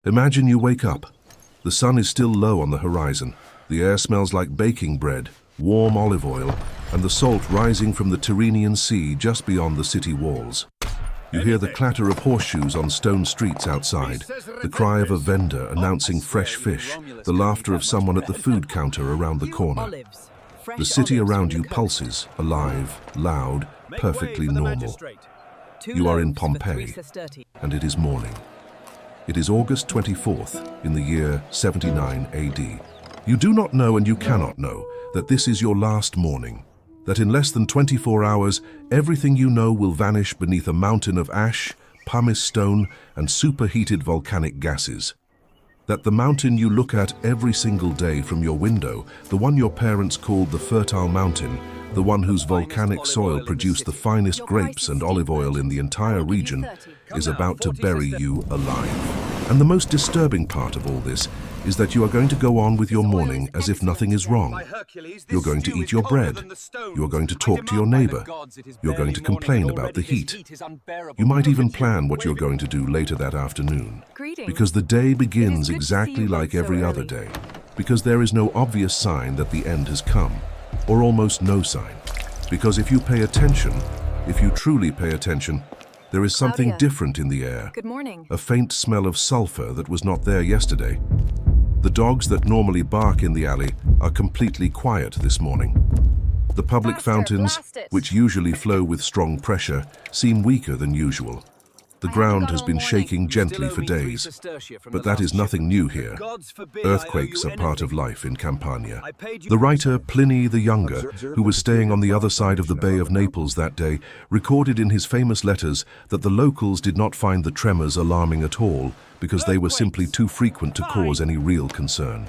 Imagine you wake up. The sun is still low on the horizon. The air smells like baking bread, warm olive oil, and the salt rising from the Tyrrhenian Sea just beyond the city walls. You hear the clatter of horseshoes on stone streets outside, the cry of a vendor announcing fresh fish, the laughter of someone at the food counter around the corner. The city around you pulses, alive, loud, perfectly normal. You are in Pompeii, and it is morning. It is August 24th in the year 79 AD. You do not know and you cannot know that this is your last morning, that in less than 24 hours, everything you know will vanish beneath a mountain of ash, pumice stone, and superheated volcanic gases. That the mountain you look at every single day from your window, the one your parents called the Fertile Mountain, the one whose volcanic soil produced the finest grapes and olive oil in the entire region, is about to bury you alive. And the most disturbing part of all this is that you are going to go on with your morning as if nothing is wrong. You're going to eat your bread. You're going to talk to your neighbor. You're going to complain about the heat. You might even plan what you're going to do later that afternoon. Because the day begins exactly like every other day. Because there is no obvious sign that the end has come, or almost no sign. Because if you pay attention, if you truly pay attention, there is something different in the air. Good morning. A faint smell of sulfur that was not there yesterday. The dogs that normally bark in the alley are completely quiet this morning. The public fountains, which usually flow with strong pressure, seem weaker than usual. The ground has been shaking gently for days, but that is nothing new here. Earthquakes are part of life in Campania. The writer Pliny the Younger, who was staying on the other side of the Bay of Naples that day, recorded in his famous letters that the locals did not find the tremors alarming at all because they were simply too frequent to cause any real concern.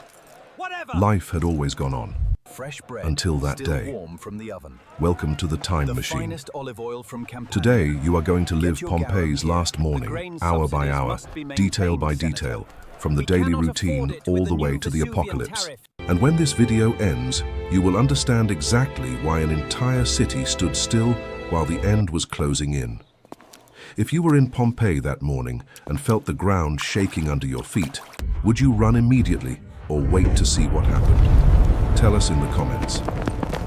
Life had always gone on. Until that day. Welcome to the time machine. Today you are going to live Pompeii's last morning, hour by hour, detail by detail, from the daily routine all the way to the apocalypse. And when this video ends, you will understand exactly why an entire city stood still while the end was closing in. If you were in Pompeii that morning and felt the ground shaking under your feet, would you run immediately or wait to see what happened? Tell us in the comments,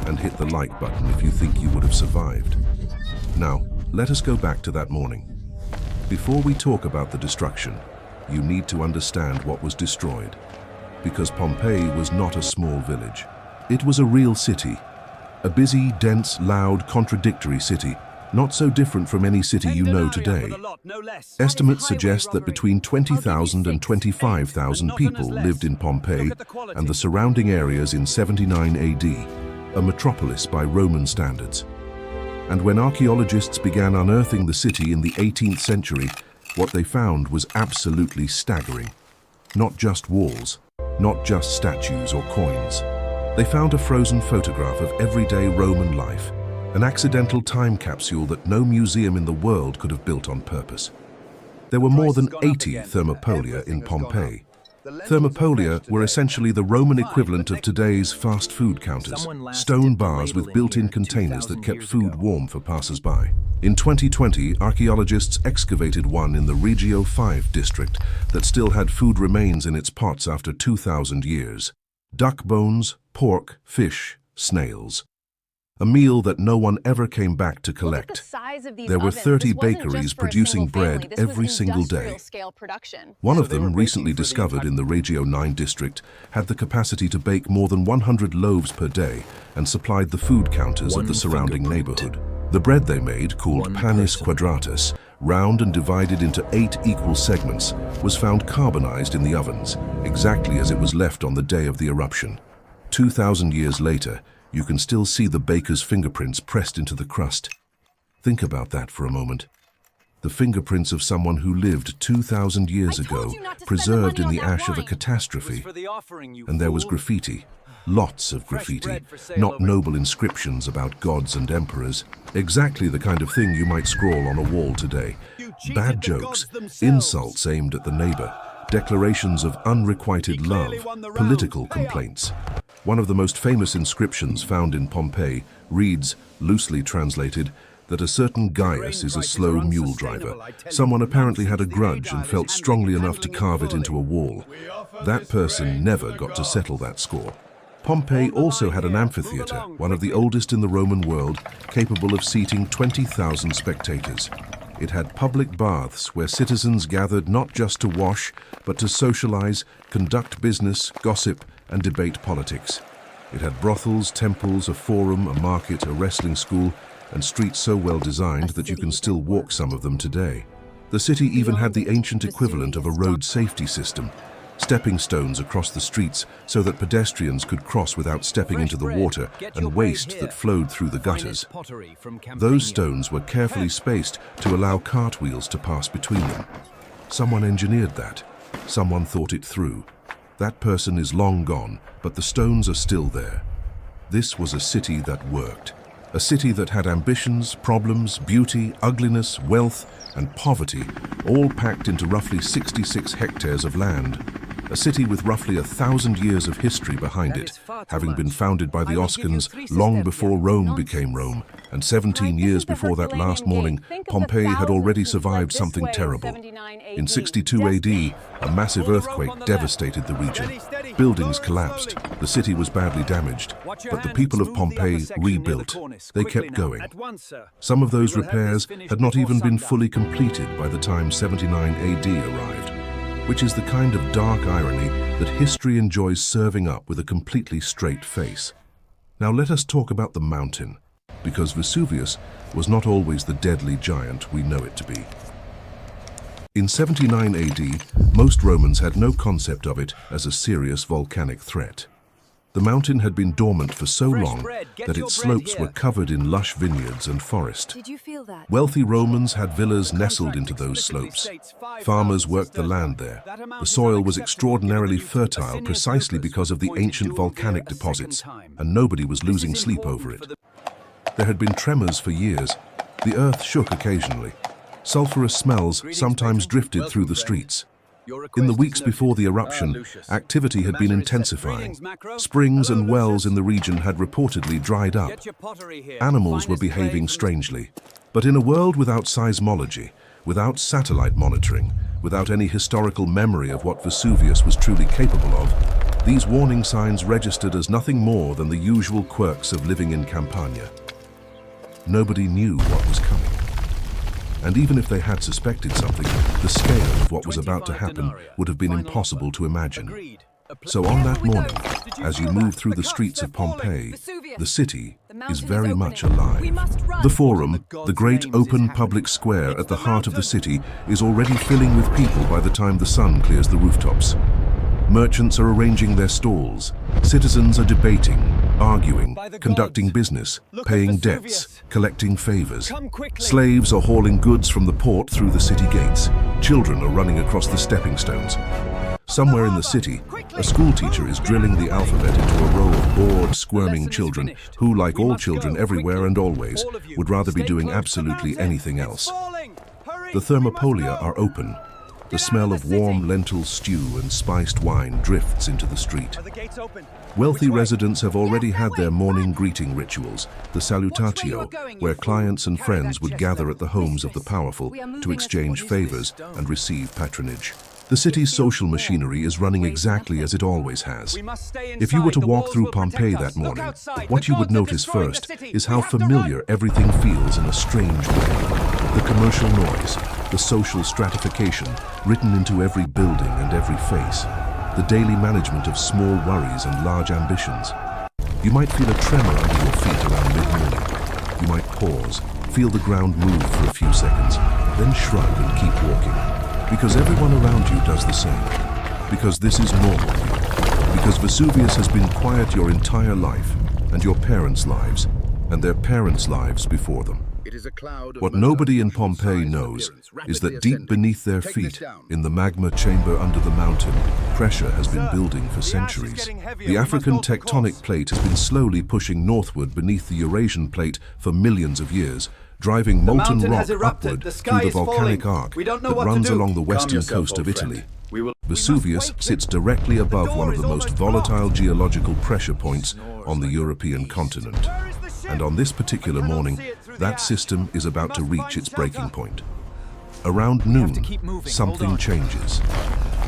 and hit the like button if you think you would have survived. Now, let us go back to that morning. Before we talk about the destruction, you need to understand what was destroyed. Because Pompeii was not a small village. It was a real city. A busy, dense, loud, contradictory city, not so different from any city you know today. Estimates suggest that between 20,000 and 25,000 people lived in Pompeii and the surrounding areas in 79 AD, a metropolis by Roman standards. And when archaeologists began unearthing the city in the 18th century, what they found was absolutely staggering. Not just walls, not just statues or coins. They found a frozen photograph of everyday Roman life, an accidental time capsule that no museum in the world could have built on purpose. There were more than 80 thermopolia in Pompeii. Thermopolia were essentially the Roman equivalent of today's fast food counters, stone bars with built-in containers that kept food warm for passers-by. In 2020, archaeologists excavated one in the Regio 5 district that still had food remains in its pots after 2,000 years. Duck bones, pork, fish, snails. A meal that no one ever came back to collect. There were 30 bakeries producing bread every single day. One of them, recently discovered in the Regio 9 district, had the capacity to bake more than 100 loaves per day and supplied the food counters of the surrounding neighborhood. The bread they made, called panis quadratus, round and divided into 8 equal segments, was found carbonized in the ovens, exactly as it was left on the day of the eruption. 2,000 years later, you can still see the baker's fingerprints pressed into the crust. Think about that for a moment. The fingerprints of someone who lived 2,000 years ago, preserved in the ash of a catastrophe. And there was graffiti. Lots of graffiti. Not noble inscriptions about gods and emperors. Exactly the kind of thing you might scrawl on a wall today. Bad jokes, insults aimed at the neighbor, declarations of unrequited love, political complaints. One of the most famous inscriptions found in Pompeii reads, loosely translated, that a certain Gaius is a slow mule driver. Someone apparently had a grudge and felt strongly enough to carve it into a wall. That person never got to settle that score. Pompeii also had an amphitheater, one of the oldest in the Roman world, capable of seating 20,000 spectators. It had public baths where citizens gathered not just to wash, but to socialize, conduct business, gossip, and debate politics. It had brothels, temples, a forum, a market, a wrestling school, and streets so well designed that you can still walk some of them today. The city even had the ancient equivalent of a road safety system, stepping stones across the streets so that pedestrians could cross without stepping into the water and waste that flowed through the gutters. Those stones were carefully spaced to allow cartwheels to pass between them. Someone engineered that. Someone thought it through. That person is long gone, but the stones are still there. This was a city that worked. A city that had ambitions, problems, beauty, ugliness, wealth, and poverty, all packed into roughly 66 hectares of land. A city with roughly 1,000 years of history behind it, having been founded by the Oscans long before Rome became Rome, and 17 years before that last morning, Pompeii had already survived something terrible. In 62 AD, a massive earthquake devastated the region. Buildings collapsed, the city was badly damaged, but the people of Pompeii rebuilt. They kept going. Some of those repairs had not even been fully completed by the time 79 AD arrived, which is the kind of dark irony that history enjoys serving up with a completely straight face. Now let us talk about the mountain, because Vesuvius was not always the deadly giant we know it to be. In 79 AD, most Romans had no concept of it as a serious volcanic threat. The mountain had been dormant for so long that its slopes were covered in lush vineyards and forest. Did you feel that? Wealthy Romans had villas nestled into those slopes. Farmers worked the land there. The soil was extraordinarily fertile precisely because of the ancient volcanic deposits, and nobody was losing sleep over it. There had been tremors for years. The earth shook occasionally. Sulfurous smells sometimes drifted through the streets. In the weeks before the eruption, activity had been intensifying. Springs and wells in the region had reportedly dried up. Animals were behaving strangely. But in a world without seismology, without satellite monitoring, without any historical memory of what Vesuvius was truly capable of, these warning signs registered as nothing more than the usual quirks of living in Campania. Nobody knew what was coming. And even if they had suspected something, the scale of what was about to happen would have been impossible to imagine. So on that morning, as you move through the streets of Pompeii, the city is very much alive. The Forum, the great open public square at the heart of the city, is already filling with people by the time the sun clears the rooftops. Merchants are arranging their stalls. Citizens are debating, arguing, conducting business, paying debts, collecting favors. Slaves are hauling goods from the port through the city gates. Children are running across the stepping stones. Somewhere in the city, a schoolteacher is drilling the alphabet into a row of bored, squirming children who, like all children everywhere and always, would rather be doing absolutely anything else. The thermopolia are open. The smell of warm lentil stew and spiced wine drifts into the street. Wealthy residents have already had their morning greeting rituals, the salutatio, where clients and friends would gather at the homes of the powerful to exchange favors and receive patronage. The city's social machinery is running exactly as it always has. If you were to walk through Pompeii that morning, what you would notice first is how familiar everything feels in a strange way. The commercial noise, the social stratification written into every building and every face, the daily management of small worries and large ambitions. You might feel a tremor under your feet around mid-morning. You might pause, feel the ground move for a few seconds, then shrug and keep walking. Because everyone around you does the same. Because this is normal here. Because Vesuvius has been quiet your entire life, and your parents' lives, and their parents' lives before them. What nobody in Pompeii knows is that deep beneath their feet, in the magma chamber under the mountain, pressure has been building for centuries. The African tectonic plate has been slowly pushing northward beneath the Eurasian plate for millions of years, driving molten rock upward through the volcanic arc that runs along the western coast of Italy. Vesuvius sits directly above one of the most volatile geological pressure points on the European continent. And on this particular morning, that system is about to reach its breaking point. Around noon, something changes.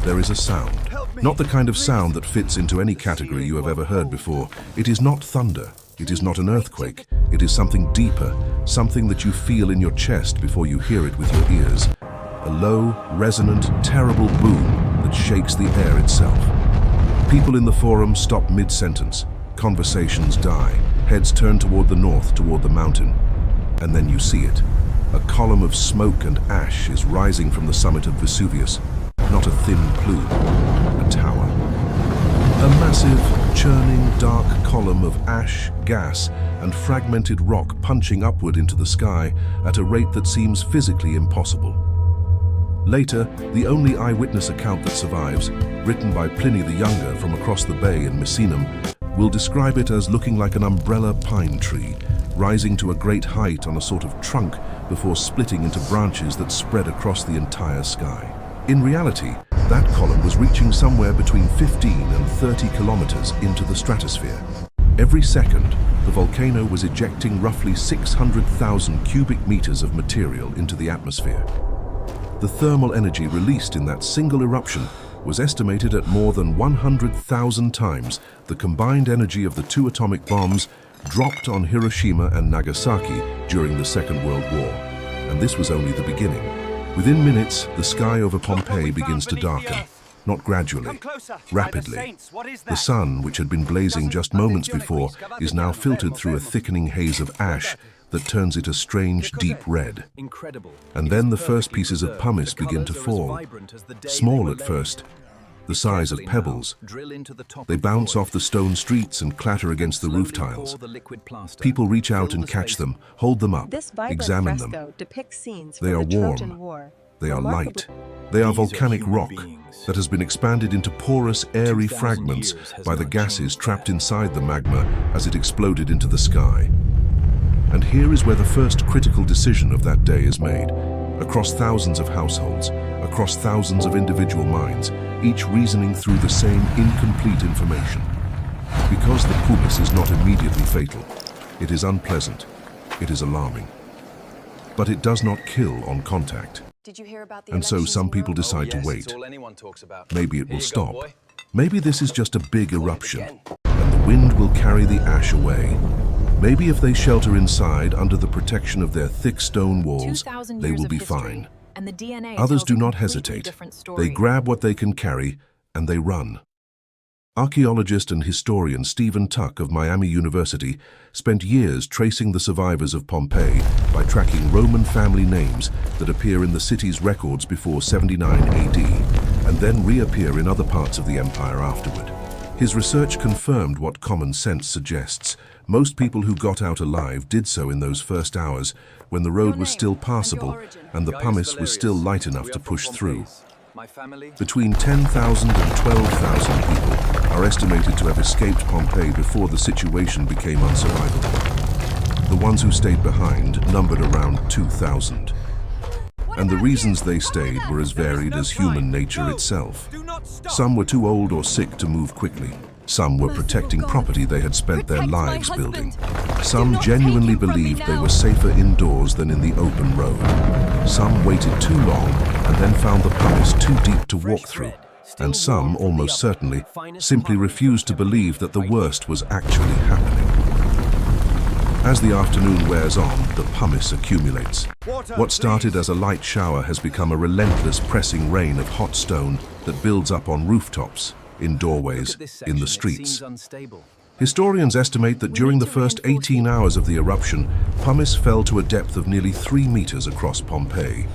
There is a sound. Not the kind of sound that fits into any category you have ever heard before. It is not thunder. It is not an earthquake. It is something deeper, something that you feel in your chest before you hear it with your ears. A low, resonant, terrible boom that shakes the air itself. People in the forum stop mid-sentence. Conversations die. Heads turn toward the north, toward the mountain. And then you see it. A column of smoke and ash is rising from the summit of Vesuvius. Not a thin plume, a tower. A massive, churning, dark column of ash, gas, and fragmented rock punching upward into the sky at a rate that seems physically impossible. Later, the only eyewitness account that survives, written by Pliny the Younger from across the bay in Misenum, will describe it as looking like an umbrella pine tree, rising to a great height on a sort of trunk before splitting into branches that spread across the entire sky. In reality, that column was reaching somewhere between 15 and 30 kilometers into the stratosphere. Every second, the volcano was ejecting roughly 600,000 cubic meters of material into the atmosphere. The thermal energy released in that single eruption was estimated at more than 100,000 times the combined energy of the two atomic bombs dropped on Hiroshima and Nagasaki during the Second World War. And this was only the beginning. Within minutes, the sky over Pompeii begins to darken, not gradually, rapidly. The sun, which had been blazing just moments before, is now filtered through a thickening haze of ash that turns it a strange, deep red. And then the first pieces of pumice begin to fall, small at first, the size of pebbles. They bounce off the stone streets and clatter against the roof tiles. People reach out and catch them, hold them up, examine them. They are warm. They are light. They are volcanic rock that has been expanded into porous, airy fragments by the gases trapped inside the magma as it exploded into the sky. And here is where the first critical decision of that day is made. Across thousands of households, across thousands of individual minds, each reasoning through the same incomplete information. Because the pumice is not immediately fatal, it is unpleasant, it is alarming. But it does not kill on contact. And so some people decide to wait. Maybe it will stop. Maybe this is just a big eruption, and the wind will carry the ash away. Maybe if they shelter inside under the protection of their thick stone walls, they will be fine. Others do not hesitate. They grab what they can carry, and they run. Archaeologist and historian Stephen Tuck of Miami University spent years tracing the survivors of Pompeii by tracking Roman family names that appear in the city's records before 79 AD, and then reappear in other parts of the empire afterward. His research confirmed what common sense suggests. Most people who got out alive did so in those first hours, when the road was still passable and the pumice was still light enough to push through. Between 10,000 and 12,000 people are estimated to have escaped Pompeii before the situation became unsurvivable. The ones who stayed behind numbered around 2,000. And the reasons they stayed were as varied as human nature itself. Some were too old or sick to move quickly. Some were protecting property they had spent their lives building. Some genuinely believed they were safer indoors than in the open road. Some waited too long and then found the pumice too deep to walk through. And some, almost certainly, simply refused to believe that the worst was actually happening. As the afternoon wears on, the pumice accumulates. What started as a light shower has become a relentless pressing rain of hot stone that builds up on rooftops, in doorways, in the streets. Historians estimate that during the first 18 hours of the eruption, pumice fell to a depth of nearly 3 meters across Pompeii.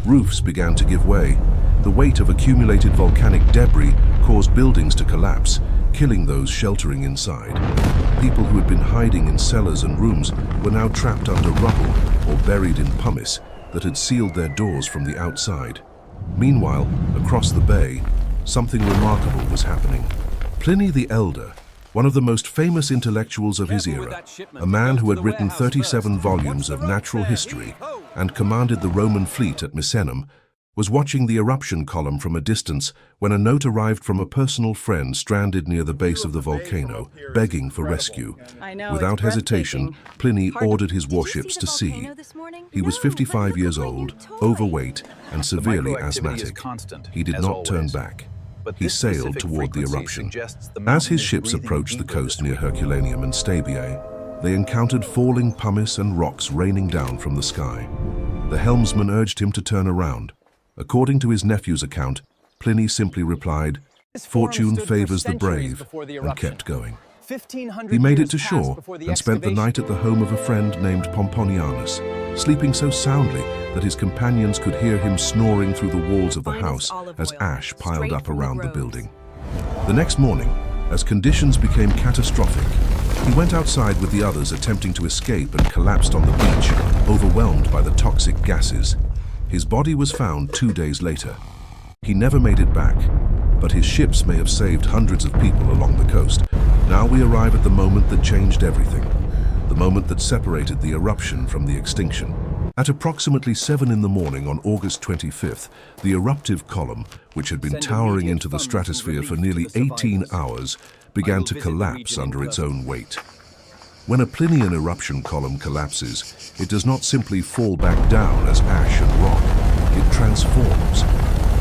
Roofs began to give way. The weight of accumulated volcanic debris caused buildings to collapse, killing those sheltering inside. People who had been hiding in cellars and rooms were now trapped under rubble or buried in pumice that had sealed their doors from the outside. Meanwhile, across the bay, something remarkable was happening. Pliny the Elder, one of the most famous intellectuals of his era, a man who had written 37 volumes of natural history and commanded the Roman fleet at Misenum, was watching the eruption column from a distance when a note arrived from a personal friend stranded near the base of the volcano, begging for rescue. Without hesitation, Pliny ordered his warships to sea. He was 55 years old, overweight, and severely asthmatic. He did not turn back. He sailed toward the eruption. As his ships approached the coast near Herculaneum and Stabiae, they encountered falling pumice and rocks raining down from the sky. The helmsman urged him to turn around. According to his nephew's account, Pliny simply replied, "Fortune favors the brave," and kept going. He made it to shore and spent the night at the home of a friend named Pomponianus, sleeping so soundly that his companions could hear him snoring through the walls of the house as ash piled up around the building. The next morning, as conditions became catastrophic, he went outside with the others attempting to escape and collapsed on the beach, overwhelmed by the toxic gases. His body was found 2 days later. He never made it back, but his ships may have saved hundreds of people along the coast. Now we arrive at the moment that changed everything, the moment that separated the eruption from the extinction. At approximately 7 in the morning on August 25th, the eruptive column, which had been towering into the stratosphere for nearly 18 hours, began to collapse under its own weight. When a Plinian eruption column collapses, it does not simply fall back down as ash and rock. It transforms.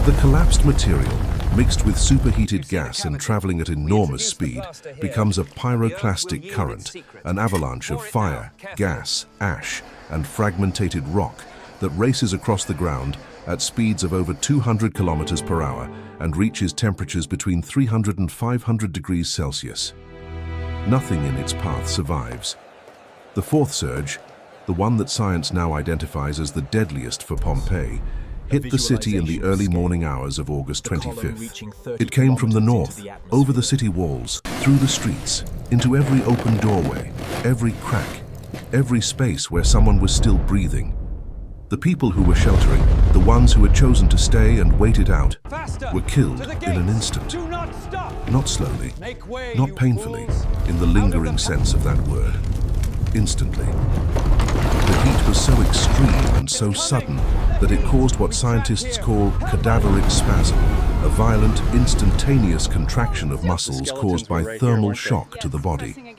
The collapsed material, mixed with superheated gas and traveling at enormous speed, becomes a pyroclastic current, an avalanche of fire, gas, ash, and fragmented rock that races across the ground at speeds of over 200 kilometers per hour and reaches temperatures between 300 and 500 degrees Celsius. Nothing in its path survives. The fourth surge, the one that science now identifies as the deadliest for Pompeii, hit the city in the early morning hours of August 25th. It came from the north, over the city walls, through the streets, into every open doorway, every crack, every space where someone was still breathing. The people who were sheltering, the ones who had chosen to stay and wait it out, were killed in an instant. Not slowly, not painfully, in the lingering sense of that word. Instantly. The heat was so extreme and so sudden that it caused what scientists call cadaveric spasm, a violent, instantaneous contraction of muscles caused by thermal shock to the body.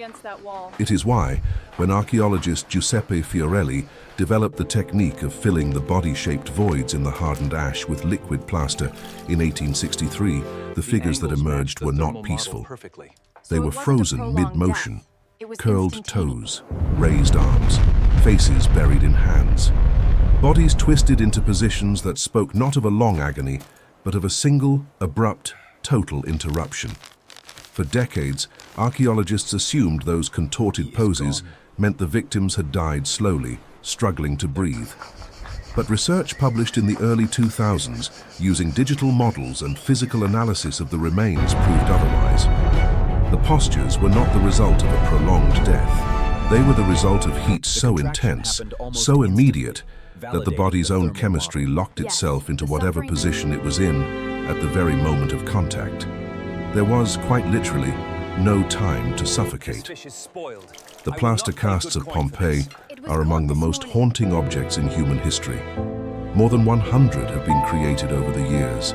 It is why, when archaeologist Giuseppe Fiorelli developed the technique of filling the body-shaped voids in the hardened ash with liquid plaster in 1863, the figures that emerged were not peaceful. They were frozen mid-motion, curled toes, raised arms, faces buried in hands. Bodies twisted into positions that spoke not of a long agony, but of a single, abrupt, total interruption. For decades, archaeologists assumed those contorted poses meant the victims had died slowly, struggling to breathe. But research published in the early 2000s, using digital models and physical analysis of the remains, proved otherwise. The postures were not the result of a prolonged death. They were the result of heat so intense, so immediate, that the body's own chemistry locked itself into whatever position it was in at the very moment of contact. There was, quite literally, no time to suffocate. The plaster casts of Pompeii are among the most haunting objects in human history. More than 100 have been created over the years.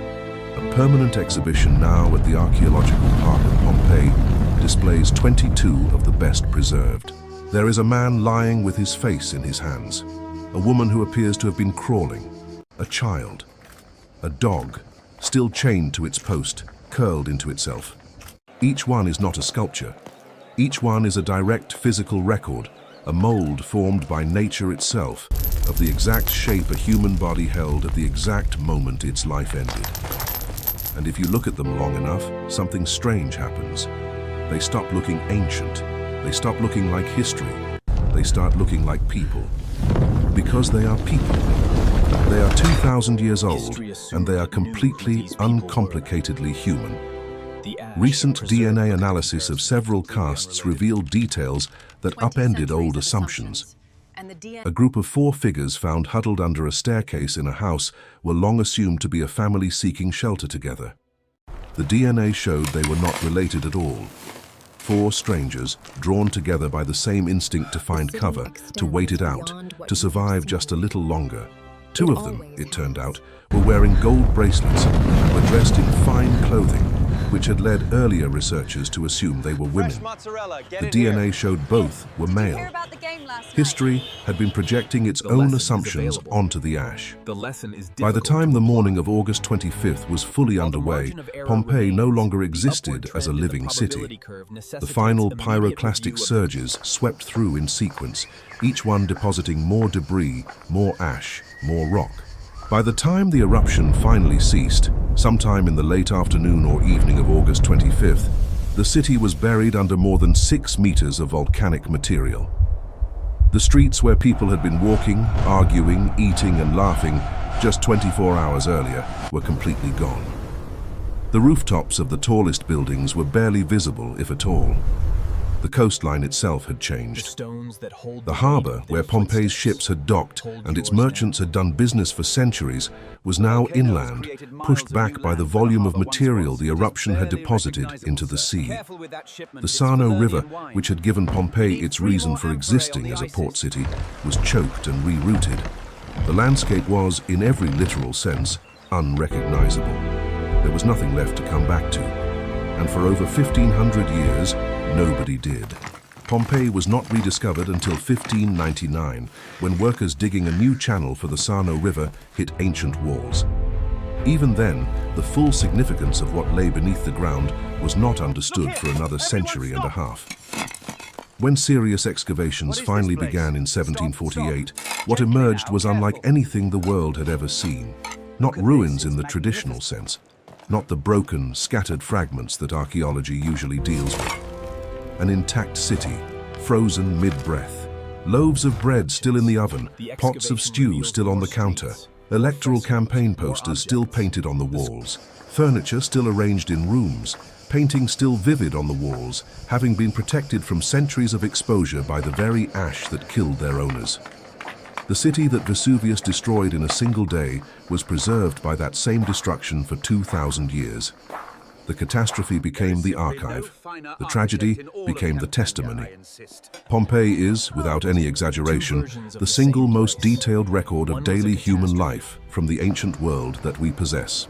A permanent exhibition now at the Archaeological Park of Pompeii displays 22 of the best preserved. There is a man lying with his face in his hands, a woman who appears to have been crawling, a child, a dog, still chained to its post, curled into itself. Each one is not a sculpture. Each one is a direct physical record, a mold formed by nature itself, of the exact shape a human body held at the exact moment its life ended. And if you look at them long enough, something strange happens. They stop looking ancient. They stop looking like history. They start looking like people. Because they are people. They are 2,000 years old, and they are completely, uncomplicatedly human. Recent DNA analysis of several casts revealed details that upended old assumptions. A group of 4 figures found huddled under a staircase in a house were long assumed to be a family seeking shelter together. The DNA showed they were not related at all. 4 strangers, drawn together by the same instinct to find cover, to wait it out, to survive just a little longer. Two of them, it turned out, were wearing gold bracelets and were dressed in fine clothing, which had led earlier researchers to assume they were women. The DNA showed both were male. History had been projecting its own assumptions onto the ash. By the time the morning of August 25th was fully underway, Pompeii no longer existed as a living city. The final pyroclastic surges swept through in sequence, each one depositing more debris, more ash, more rock. By the time the eruption finally ceased, sometime in the late afternoon or evening of August 25th, the city was buried under more than 6 meters of volcanic material. The streets where people had been walking, arguing, eating and laughing just 24 hours earlier were completely gone. The rooftops of the tallest buildings were barely visible, if at all. The coastline itself had changed. The harbor, where Pompeii's ships had docked and its merchants had done business for centuries, was now inland, pushed back by the volume of material the eruption had deposited into the sea. The Sarno River, which had given Pompeii its reason for existing as a port city, was choked and rerouted. The landscape was, in every literal sense, unrecognizable. There was nothing left to come back to. And for over 1,500 years, nobody did. Pompeii was not rediscovered until 1599, when workers digging a new channel for the Sarno River hit ancient walls. Even then, the full significance of what lay beneath the ground was not understood for another century and a half. When serious excavations finally began in 1748, what emerged was unlike anything the world had ever seen. Not ruins in the traditional sense, not the broken, scattered fragments that archaeology usually deals with. An intact city, frozen mid-breath. Loaves of bread still in the oven, pots of stew still on the counter, electoral campaign posters still painted on the walls, furniture still arranged in rooms, painting still vivid on the walls, having been protected from centuries of exposure by the very ash that killed their owners. The city that Vesuvius destroyed in a single day was preserved by that same destruction for 2,000 years. The catastrophe became the archive. The tragedy became the testimony. Pompeii is, without any exaggeration, the single most detailed record of daily human life from the ancient world that we possess.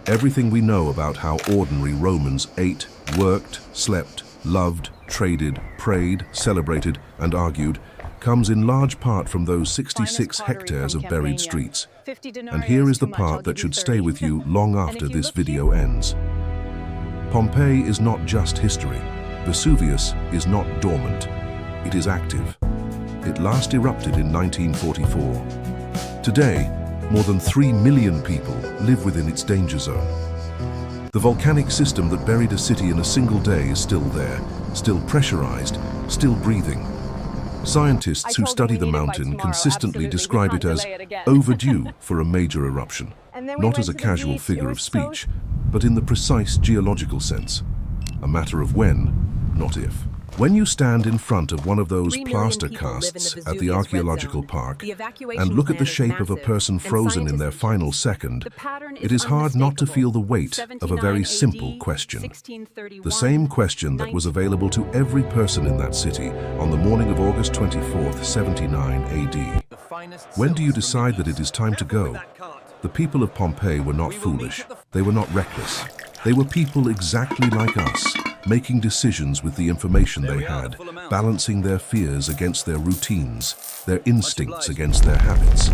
Everything we know about how ordinary Romans ate, worked, slept, loved, traded, prayed, celebrated, and argued comes in large part from those 66 hectares of buried streets. And here is the part that should stay with you long after this video ends. Pompeii is not just history. Vesuvius is not dormant. It is active. It last erupted in 1944. Today, more than 3 million people live within its danger zone. The volcanic system that buried a city in a single day is still there, still pressurized, still breathing. Scientists who study the mountain consistently describe it as overdue for a major eruption, not as a casual figure of speech, but in the precise geological sense. A matter of when, not if. When you stand in front of one of those plaster casts at the archaeological park and look at the shape of a person frozen in their final second, it is hard not to feel the weight of a very simple question. The same question that was available to every person in that city on the morning of August 24th, 79 AD. When do you decide that it is time to go? The people of Pompeii were not foolish. They were not reckless. They were people exactly like us, making decisions with the information they had, balancing their fears against their routines, their instincts against their habits.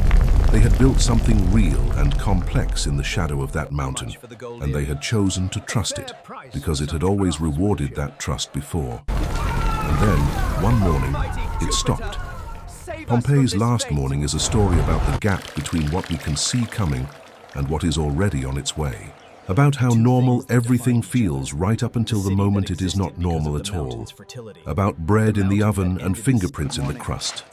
They had built something real and complex in the shadow of that mountain, and they had chosen to trust it, because it had always rewarded that trust before. And then, one morning, it stopped. Pompeii's last morning is a story about the gap between what we can see coming and what is already on its way. About how normal everything feels right up until the moment it is not normal at all. About bread in the oven and fingerprints in the crust.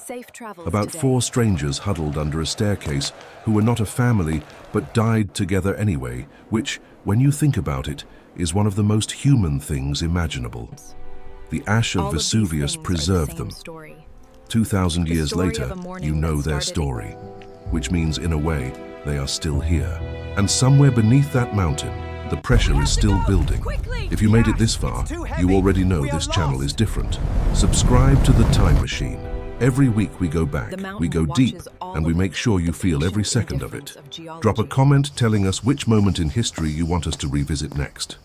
About 4 strangers huddled under a staircase who were not a family but died together anyway, which, when you think about it, is one of the most human things imaginable. The ash of Vesuvius preserved them. 2,000 years later, you know their story, which means, in a way, they are still here. And somewhere beneath that mountain, the pressure is still building. If you made it this far, you already know this channel is different. Subscribe to The Time Machine. Every week we go back, we go deep, and we make sure you feel every second of it. Drop a comment telling us which moment in history you want us to revisit next.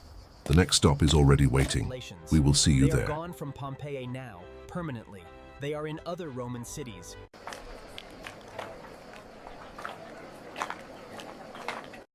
The next stop is already waiting. We will see you there. They are gone from Pompeii now, permanently. They are in other Roman cities.